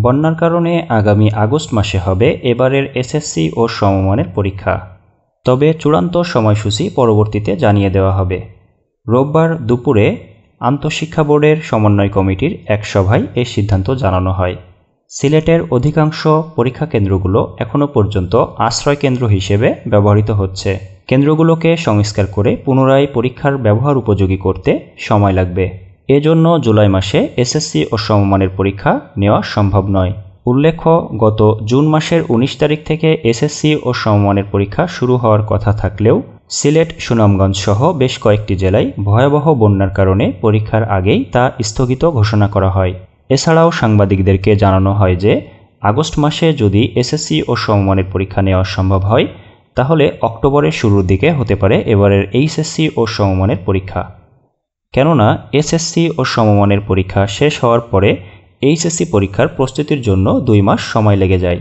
বন্যার কারণে আগামী আগস্ট মাসে হবে এবারের এসএসসি ও সমমানের পরীক্ষা, তবে চূড়ান্ত সময়সূচি পরবর্তীতে জানিয়ে দেওয়া হবে। রোববার দুপুরে আন্তঃশিক্ষা বোর্ডের সমন্বয় কমিটির এক সভায় এই সিদ্ধান্ত জানানো হয়। সিলেটের অধিকাংশ পরীক্ষা কেন্দ্রগুলো এখনও পর্যন্ত আশ্রয় কেন্দ্র হিসেবে ব্যবহৃত হচ্ছে। কেন্দ্রগুলোকে সংস্কার করে পুনরায় পরীক্ষার ব্যবহার উপযোগী করতে সময় লাগবে। এজন্য জুলাই মাসে এসএসসি ও সমমানের পরীক্ষা নেওয়া সম্ভব নয়। উল্লেখ্য, গত জুন মাসের 19 তারিখ থেকে এসএসসি ও সমমানের পরীক্ষা শুরু হওয়ার কথা থাকলেও সিলেট, সুনামগঞ্জ সহ বেশ কয়েকটি জেলায় ভয়াবহ বন্যার কারণে পরীক্ষার আগেই তা স্থগিত ঘোষণা করা হয়। এছাড়াও সাংবাদিকদেরকে জানানো হয় যে আগস্ট মাসে যদি এসএসসি ও সমমানের পরীক্ষা নেওয়া সম্ভব হয়, তাহলে অক্টোবরের শুরুর দিকে হতে পারে এবারের এইচএসসি ও সমমানের পরীক্ষা। কেননা এসএসসি ও সমমানের পরীক্ষা শেষ হওয়ার পরে এইচএসসি পরীক্ষার প্রস্তুতির জন্য 2 মাস সময় লেগে যায়।